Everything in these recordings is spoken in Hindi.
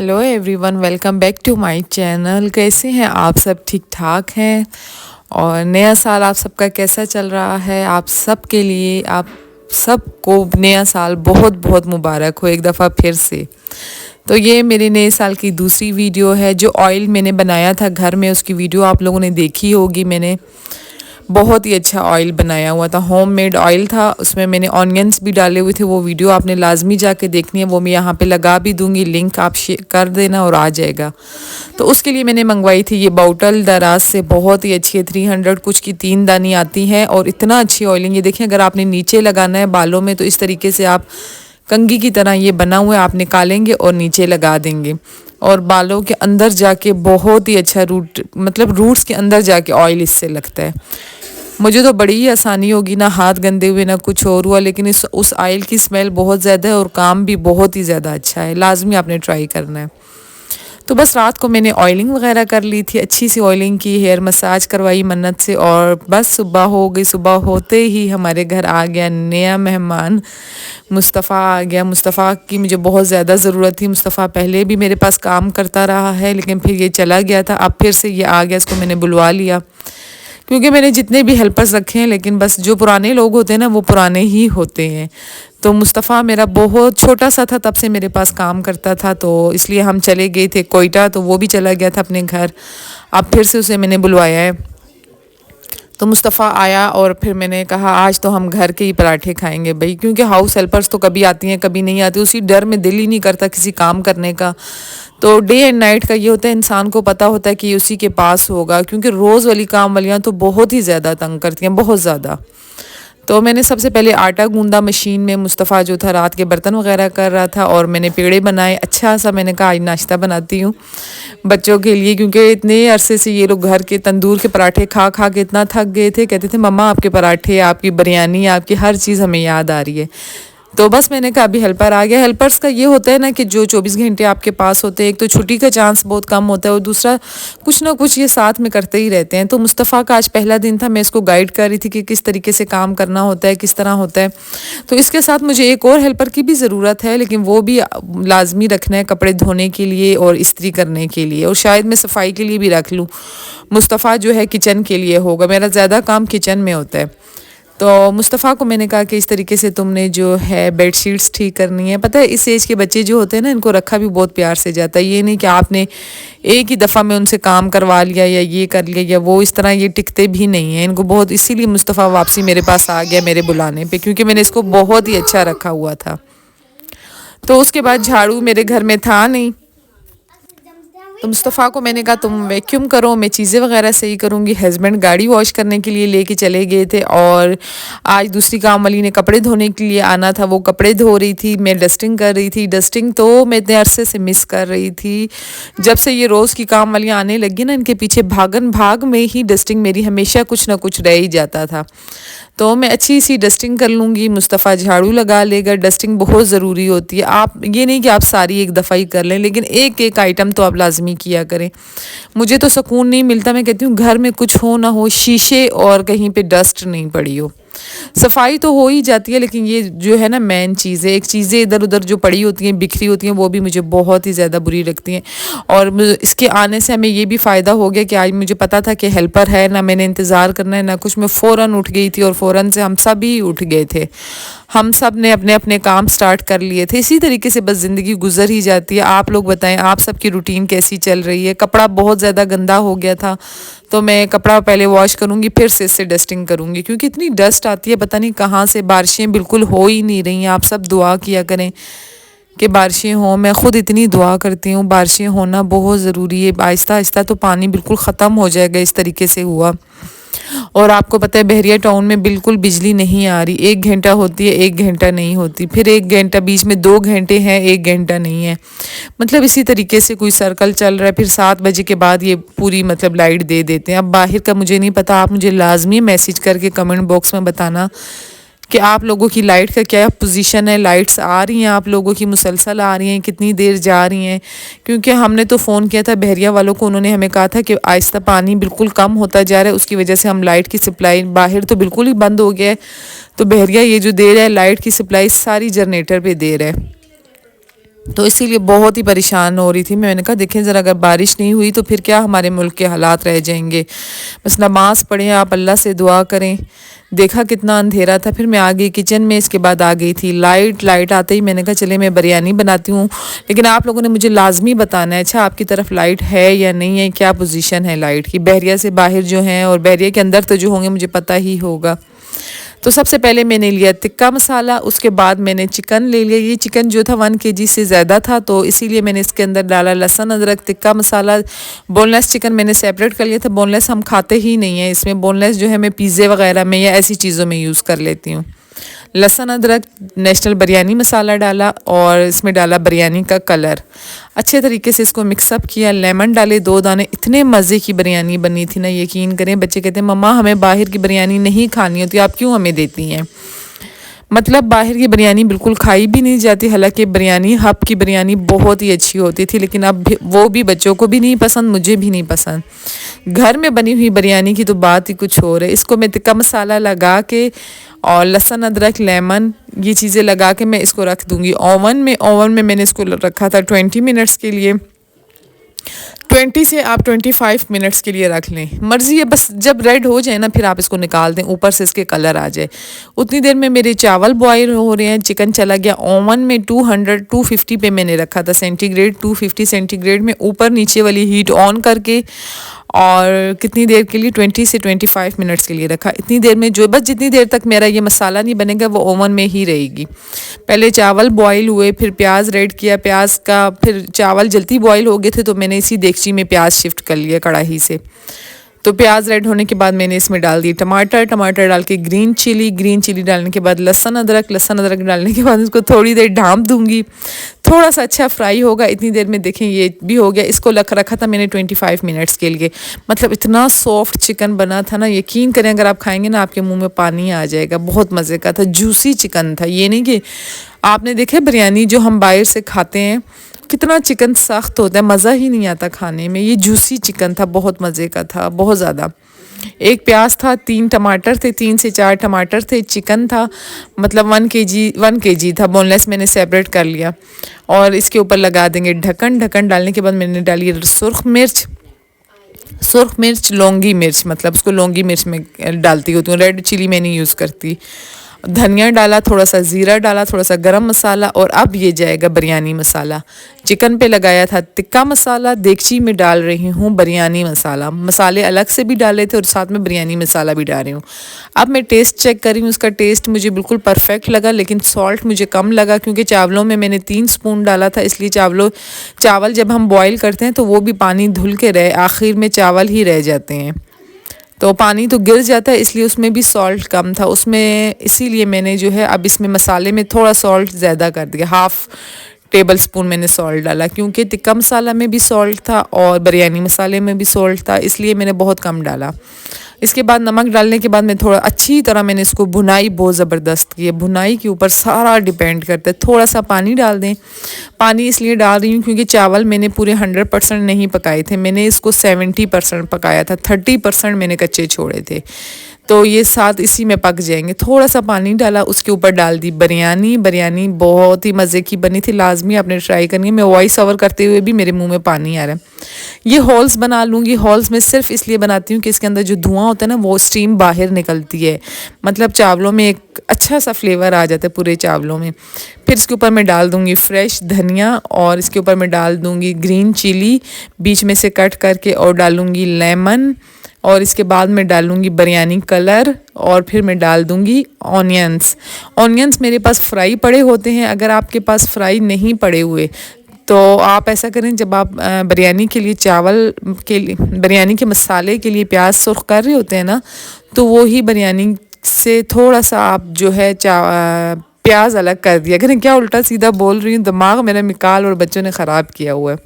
Hello everyone, welcome back to my channel. कैसे हैं आप सब? ठीक ठाक हैं? और नया साल आप सबका कैसा चल रहा है? आप सब के लिए, आप सबको नया साल बहुत बहुत मुबारक हो एक दफ़ा फिर से। तो ये मेरे नए साल की दूसरी वीडियो है। जो ऑयल मैंने बनाया था घर में, उसकी वीडियो आप लोगों ने देखी होगी। मैंने बहुत ही अच्छा ऑयल बनाया हुआ था, होममेड ऑयल था। उसमें मैंने ऑनियंस भी डाले हुए थे। वो वीडियो आपने लाजमी जाके देखनी है, वो मैं यहाँ पे लगा भी दूंगी, लिंक आप शेयर कर देना और आ जाएगा। तो उसके लिए मैंने मंगवाई थी ये बोतल दराज से, बहुत ही अच्छी है। 300 कुछ की 3 दानी आती हैं और इतना अच्छी ऑयलिंग। ये देखें, अगर आपने नीचे लगाना है बालों में तो इस तरीके से आप कंघी की तरह ये बना हुआ है, आप निकालेंगे और नीचे लगा देंगे और बालों के अंदर जाके बहुत ही अच्छा रूट्स के अंदर जाके ऑयल इससे लगता है। मुझे तो बड़ी ही आसानी होगी, ना हाथ गंदे हुए ना कुछ और हुआ, लेकिन उस ऑयल की स्मेल बहुत ज़्यादा है और काम भी बहुत ही ज़्यादा अच्छा है। लाजमी आपने ट्राई करना है। तो बस रात को मैंने ऑयलिंग वगैरह कर ली थी, अच्छी सी ऑयलिंग की, हेयर मसाज करवाई मन्नत से, और बस सुबह हो गई। सुबह होते ही हमारे घर आ गया नया मेहमान, मुस्तफ़ा आ गया। मुस्तफ़ा की मुझे बहुत ज़्यादा ज़रूरत थी। मुस्तफ़ा पहले भी मेरे पास काम करता रहा है, लेकिन फिर ये चला गया था, अब फिर से ये आ गया। इसको मैंने बुलवा लिया क्योंकि मैंने जितने भी हेल्पर्स रखे हैं, लेकिन बस जो पुराने लोग होते हैं ना, वो पुराने ही होते हैं। तो मुस्तफ़ा मेरा बहुत छोटा सा था, तब से मेरे पास काम करता था, तो इसलिए हम चले गए थे कोयटा, तो वो भी चला गया था अपने घर। अब फिर से उसे मैंने बुलवाया है। तो मुस्तफ़ा आया और फिर मैंने कहा आज तो हम घर के ही पराठे खाएंगे भाई, क्योंकि हाउस हेल्पर्स तो कभी आती हैं कभी नहीं आती, उसी डर में दिल ही नहीं करता किसी काम करने का। तो डे एंड नाइट का ये होता है, इंसान को पता होता है कि ये उसी के पास होगा, क्योंकि रोज़ वाली काम वालियाँ तो बहुत ही ज़्यादा तंग करती हैं, बहुत ज़्यादा। तो मैंने सबसे पहले आटा गूंदा मशीन में। मुस्तफ़ा जो था रात के बर्तन वगैरह कर रहा था और मैंने पेड़े बनाए। अच्छा सा मैंने कहा आज नाश्ता बनाती हूँ बच्चों के लिए, क्योंकि इतने अरसे से ये लोग घर के तंदूर के पराठे खा खा के इतना थक गए थे। कहते थे मम्मा आपके पराठे, आपकी बिरयानी, आपकी हर चीज़ हमें याद आ रही है। तो बस मैंने कहा अभी हेल्पर आ गया। हेल्पर्स का ये होता है ना कि जो 24 घंटे आपके पास होते हैं, एक तो छुट्टी का चांस बहुत कम होता है और दूसरा कुछ ना कुछ ये साथ में करते ही रहते हैं। तो मुस्तफ़ा का आज पहला दिन था, मैं इसको गाइड कर रही थी कि किस तरीके से काम करना होता है, किस तरह होता है। तो इसके साथ मुझे एक और हेल्पर की भी ज़रूरत है, लेकिन वो भी लाजमी रखना है कपड़े धोने के लिए और इस्त्री करने के लिए, और शायद मैं सफाई के लिए भी रख लूँ। मुस्तफ़ा जो है किचन के लिए होगा, मेरा ज़्यादा काम किचन में होता है। तो मुस्तफ़ा को मैंने कहा कि इस तरीके से तुमने जो है बेडशीट्स ठीक करनी है। पता है इस एज के बच्चे जो होते हैं ना, इनको रखा भी बहुत प्यार से जाता है। ये नहीं कि आपने एक ही दफ़ा में उनसे काम करवा लिया या ये कर लिया या वो, इस तरह ये टिकते भी नहीं हैं इनको बहुत। इसीलिए मुस्तफ़ा वापसी मेरे पास आ गया मेरे बुलाने पे, क्योंकि मैंने इसको बहुत ही अच्छा रखा हुआ था। तो उसके बाद झाड़ू मेरे घर में था नहीं, तो मुस्तफ़ा को मैंने कहा तुम वैक्यूम करो, मैं चीज़ें वगैरह सही करूँगी। हस्बैंड गाड़ी वॉश करने के लिए लेके चले गए थे और आज दूसरी काम वाली ने कपड़े धोने के लिए आना था, वो कपड़े धो रही थी, मैं डस्टिंग कर रही थी। डस्टिंग तो मैं इतने अरसे से मिस कर रही थी, जब से ये रोज़ की काम वालियाँ आने लगी ना, इनके पीछे भागन भाग में ही डस्टिंग मेरी हमेशा कुछ ना कुछ रह ही जाता था। तो मैं अच्छी सी डस्टिंग कर लूँगी, मुस्तफ़ा झाड़ू लगा लेगा। डस्टिंग बहुत ज़रूरी होती है। आप ये नहीं कि आप सारी एक दफ़ा ही कर लें, लेकिन एक एक आइटम तो आप लाजमी किया करें। मुझे तो सुकून नहीं मिलता, मैं कहती हूँ घर में कुछ हो ना हो, शीशे और कहीं पे डस्ट नहीं पड़ी हो। सफाई तो हो ही जाती है, लेकिन ये जो है ना मेन चीज़ है। एक चीज़ें इधर उधर जो पड़ी होती हैं, बिखरी होती हैं, वो भी मुझे बहुत ही ज़्यादा बुरी लगती हैं। और इसके आने से हमें ये भी फ़ायदा हो गया कि आज मुझे पता था कि हेल्पर है, ना मैंने इंतज़ार करना है ना कुछ। मैं फ़ौरन उठ गई थी और फ़ौरन से हम सब ही उठ गए थे। हम सब ने अपने अपने काम स्टार्ट कर लिए थे। इसी तरीके से बस ज़िंदगी गुजर ही जाती है। आप लोग बताएं आप सबकी रूटीन कैसी चल रही है? कपड़ा बहुत ज़्यादा गंदा हो गया था, तो मैं कपड़ा पहले वॉश करूँगी, फिर से इससे डस्टिंग करूँगी, क्योंकि इतनी डस्ट आती है पता नहीं कहाँ से। बारिशें बिल्कुल हो ही नहीं रही हैं। आप सब दुआ किया करें कि बारिशें हों। मैं ख़ुद इतनी दुआ करती हूँ, बारिशें होना बहुत ज़रूरी है। आहिस्ता आहिस्ता तो पानी बिल्कुल ख़त्म हो जाएगा, इस तरीके से हुआ। और आपको पता है बहरिया टाउन में बिल्कुल बिजली नहीं आ रही। 1 घंटा होती है, 1 घंटा नहीं होती, फिर 1 घंटा, बीच में 2 घंटे हैं, 1 घंटा नहीं है। मतलब इसी तरीके से कोई सर्कल चल रहा है। फिर 7 बजे के बाद ये पूरी मतलब लाइट दे देते हैं। अब बाहर का मुझे नहीं पता, आप मुझे लाजमी मैसेज करके कमेंट बॉक्स में बताना कि आप लोगों की लाइट का क्या पोजीशन है। लाइट्स आ रही हैं आप लोगों की, मुसलसल आ रही हैं, कितनी देर जा रही हैं? क्योंकि हमने तो फ़ोन किया था बहरिया वालों को, उन्होंने हमें कहा था कि आहिस्ता पानी बिल्कुल कम होता जा रहा है, उसकी वजह से हम लाइट की सप्लाई बाहर तो बिल्कुल ही बंद हो गया है। तो बहरिया ये जो दे रहा है लाइट की सप्लाई, सारी जनरेटर पे दे रहा है। तो इसीलिए बहुत ही परेशान हो रही थी। मैंने कहा देखें ज़रा, अगर बारिश नहीं हुई तो फिर क्या हमारे मुल्क के हालात रह जाएंगे। बस नमाज़ पढ़ें, आप अल्लाह से दुआ करें। देखा कितना अंधेरा था। फिर मैं आ गई किचन में, इसके बाद आ गई थी लाइट आते ही मैंने कहा चले मैं बिरयानी बनाती हूँ। लेकिन आप लोगों ने मुझे लाजमी बताना है, अच्छा आपकी तरफ लाइट है या नहीं है, क्या पोजीशन है लाइट की। बहरिया से बाहर जो हैं और बहरिया के अंदर तो जो होंगे मुझे पता ही होगा। तो सबसे पहले मैंने लिया टिक्का मसाला, उसके बाद मैंने चिकन ले लिया। ये चिकन जो था 1 kg से ज़्यादा था, तो इसीलिए मैंने इसके अंदर डाला लहसुन अदरक टिक्का मसाला। बोनलेस चिकन मैंने सेपरेट कर लिया था, बोनलेस हम खाते ही नहीं है इसमें। बोनलेस जो है मैं पिज़्ज़े वगैरह में या ऐसी चीज़ों में यूज़ कर लेती हूँ। लहसुन अदरक, नेशनल बिरयानी मसाला डाला और इसमें डाला बिरयानी का कलर। अच्छे तरीके से इसको मिक्सअप किया, लेमन डाले 2 दाने। इतने मज़े की बिरयानी बनी थी ना, यकीन करें। बच्चे कहते हैं मम्मा हमें बाहर की बिरयानी नहीं खानी होती, आप क्यों हमें देती हैं। मतलब बाहर की बिरयानी बिल्कुल खाई भी नहीं जाती। हालांकि बिरयानी हब की बिरयानी बहुत ही अच्छी होती थी, लेकिन अब वो भी बच्चों को भी नहीं पसंद, मुझे भी नहीं पसंद। घर में बनी हुई बिरयानी की तो बात ही कुछ और है। इसको मैं टिक्का मसाला लगा के और लहसुन अदरक लेमन ये चीज़ें लगा के मैं इसको रख दूँगी ओवन में मैंने इसको रखा था 20 मिनट्स के लिए। 20 से आप 25 मिनट्स के लिए रख लें, मर्ज़ी है। बस जब रेड हो जाए ना फिर आप इसको निकाल दें, ऊपर से इसके कलर आ जाए। उतनी देर में मेरे चावल बॉयल हो रहे हैं। चिकन चला गया ओवन में 250 पे मैंने रखा था सेंटीग्रेड, 250 सेंटीग्रेड में ऊपर नीचे वाली हीट ऑन करके। और कितनी देर के लिए, 20 से 25 मिनट्स के लिए रखा। इतनी देर में जो बस जितनी देर तक मेरा ये मसाला नहीं बनेगा वो ओवन में ही रहेगी। पहले चावल बॉईल हुए, फिर प्याज रेड किया, प्याज का फिर चावल जल्दी बॉईल हो गए थे तो मैंने इसी डेगची में प्याज शिफ्ट कर लिया कढ़ाई से। तो प्याज रेड होने के बाद मैंने इसमें डाल दी टमाटर डाल के ग्रीन चिली डालने के बाद लहसुन अदरक डालने के बाद इसको थोड़ी देर ढाँप दूंगी। थोड़ा सा अच्छा फ्राई होगा। इतनी देर में देखें ये भी हो गया। इसको रखा था मैंने 25 मिनट्स के लिए। मतलब इतना सॉफ्ट चिकन बना था ना, यकीन करें अगर आप खाएंगे ना आपके मुंह में पानी आ जाएगा। बहुत मज़े का था, जूसी चिकन था। ये नहीं कि आपने देखे बिरयानी जो हम बाहर से खाते हैं कितना चिकन सख्त होता है, मज़ा ही नहीं आता खाने में। ये जूसी चिकन था, बहुत मज़े का था, बहुत ज़्यादा। एक प्याज था, 3 टमाटर थे, 3 से 4 टमाटर थे, चिकन था। मतलब 1 kg था, बोनलेस मैंने सेपरेट कर लिया। और इसके ऊपर लगा देंगे ढक्कन डालने के बाद मैंने डाली सुर्ख मिर्च लौंगी मिर्च, मतलब उसको लौंगी मिर्च में डालती होती हूँ, रेड चिली मैं नहीं यूज़ करती। धनिया डाला, थोड़ा सा ज़ीरा डाला, थोड़ा सा गरम मसाला। और अब ये जाएगा बिरयानी मसाला। चिकन पे लगाया था टिक्का मसाला, देगची में डाल रही हूँ बिरयानी मसाला। मसाले अलग से भी डाले थे और साथ में बिरयानी मसाला भी डाल रही हूँ। अब मैं टेस्ट चेक कर रही हूँ, उसका टेस्ट मुझे बिल्कुल परफेक्ट लगा, लेकिन सॉल्ट मुझे कम लगा क्योंकि चावलों में मैंने 3 स्पून डाला था। इसलिए चावल जब हम बॉयल करते हैं तो वो भी पानी धुल के रहे, आखिर में चावल ही रह जाते हैं तो पानी तो गिर जाता है, इसलिए उसमें भी सॉल्ट कम था उसमें। इसीलिए मैंने जो है अब इसमें मसाले में थोड़ा सॉल्ट ज़्यादा कर दिया, 1/2 टेबल स्पून मैंने सॉल्ट डाला क्योंकि टिक्का मसाला में भी सॉल्ट था और बिरयानी मसाले में भी सॉल्ट था, इसलिए मैंने बहुत कम डाला। इसके बाद नमक डालने के बाद मैं थोड़ा अच्छी तरह मैंने इसको भुनाई बहुत ज़बरदस्त की है। भुनाई के ऊपर सारा डिपेंड करता है। थोड़ा सा पानी डाल दें। पानी इसलिए डाल रही हूँ क्योंकि चावल मैंने पूरे 100% नहीं पकाए थे, मैंने इसको 70% पकाया था, 30% मैंने कच्चे छोड़े थे। तो ये साथ इसी में पक जाएंगे। थोड़ा सा पानी डाला, उसके ऊपर डाल दी बिरयानी बहुत ही मज़े की बनी थी। लाजमी आपने ट्राई करनी है। मैं वॉइस ओवर करते हुए भी मेरे मुंह में पानी आ रहा है। ये हॉल्स बना लूँगी। हॉल्स में सिर्फ इसलिए बनाती हूँ कि इसके अंदर जो धुआं होता है ना वो स्टीम बाहर निकलती है, मतलब चावलों में एक अच्छा सा फ्लेवर आ जाता है पूरे चावलों में। फिर इसके ऊपर मैं डाल दूँगी फ्रेश धनिया और इसके ऊपर मैं डाल दूँगी ग्रीन चिली बीच में से कट करके और डालूँगी लेमन और इसके बाद मैं डालूँगी बिरयानी कलर और फिर मैं डाल दूँगी ऑनियंस मेरे पास फ्राई पड़े होते हैं। अगर आपके पास फ्राई नहीं पड़े हुए तो आप ऐसा करें, जब आप बिरयानी के लिए बिरयानी के मसाले के लिए प्याज सुर्ख कर रहे होते हैं ना, तो वो ही बिरयानी से थोड़ा सा आप जो है प्याज अलग कर दिया करें। क्या उल्टा सीधा बोल रही हूँ, दिमाग मेरा मिकाल और बच्चों ने ख़राब किया हुआ है।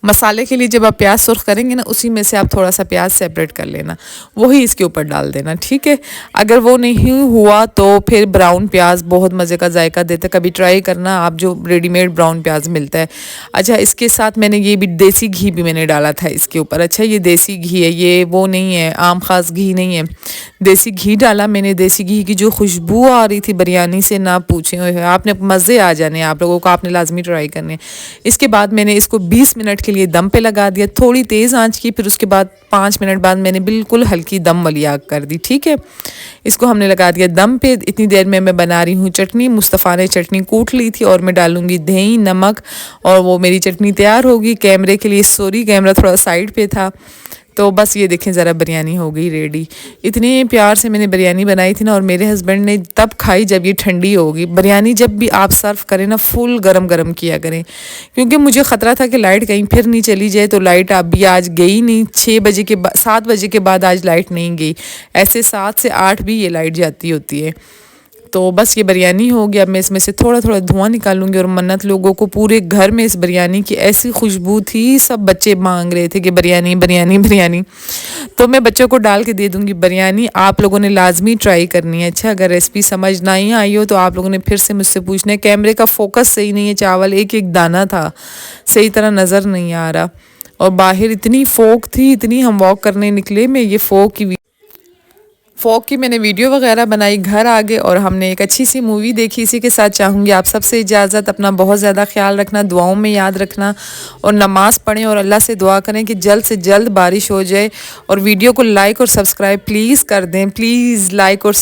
मसाले के लिए जब आप प्याज सुर्ख करेंगे ना, उसी में से आप थोड़ा सा प्याज सेपरेट कर लेना, वही इसके ऊपर डाल देना, ठीक है। अगर वो नहीं हुआ तो फिर ब्राउन प्याज बहुत मज़े का जायका देता है, कभी ट्राई करना आप, जो रेडीमेड ब्राउन प्याज मिलता है। अच्छा, इसके साथ मैंने ये भी देसी घी भी मैंने डाला था इसके ऊपर। अच्छा, ये देसी घी है, ये वो नहीं है आम खास घी नहीं है, देसी घी डाला मैंने। देसी घी की जो खुशबू आ रही थी बिरयानी से, ना पूछें, आपने मज़े आ जाने आप लोगों को, आपने लाजमी ट्राई करने। इसके बाद मैंने इसको 20 मिनट के लिए दम पे लगा दिया, थोड़ी तेज़ आंच की, फिर उसके बाद 5 मिनट बाद मैंने बिल्कुल हल्की दम वाली आग कर दी, ठीक है। इसको हमने लगा दिया दम पे। इतनी देर में मैं बना रही हूँ चटनी। मुस्तफ़ा ने चटनी कूट ली थी और मैं डालूंगी दही, नमक, और वो मेरी चटनी तैयार होगी। कैमरे के लिए सॉरी, कैमरा थोड़ा साइड पे था। तो बस ये देखें ज़रा, बिरयानी हो गई रेडी। इतने प्यार से मैंने बिरयानी बनाई थी ना, और मेरे हस्बैंड ने तब खाई जब ये ठंडी होगी। बिरयानी जब भी आप सर्व करें ना, फुल गरम गरम किया करें, क्योंकि मुझे ख़तरा था कि लाइट कहीं फिर नहीं चली जाए। तो लाइट अभी आज गई नहीं, 6 बजे के बाद, 7 बजे के बाद आज लाइट नहीं गई। ऐसे 7 से 8 भी ये लाइट जाती होती है। तो बस ये बिरयानी हो गया। अब मैं इसमें से थोड़ा थोड़ा धुआं निकालूंगी। और मन्नत लोगों को पूरे घर में इस बिरयानी की ऐसी खुशबू थी, सब बच्चे मांग रहे थे कि बिरयानी बिरयानी बिरयानी। तो मैं बच्चों को डाल के दे दूंगी बिरयानी। आप लोगों ने लाजमी ट्राई करनी है। अच्छा, अगर रेसिपी समझ ना ही आई हो तो आप लोगों ने फिर से मुझसे पूछना है। कैमरे का फोकस सही नहीं है, चावल एक एक दाना था, सही तरह नज़र नहीं आ रहा। और बाहर इतनी फोक थी, इतनी, हम वॉक करने निकले, मैं ये फोक की मैंने वीडियो वगैरह बनाई, घर आ गए और हमने एक अच्छी सी मूवी देखी। इसी के साथ चाहूँगी आप सबसे इजाज़त। अपना बहुत ज़्यादा ख्याल रखना, दुआओं में याद रखना, और नमाज़ पढ़ें और अल्लाह से दुआ करें कि जल्द से जल्द बारिश हो जाए। और वीडियो को लाइक और सब्सक्राइब प्लीज़ कर दें, प्लीज़ लाइक और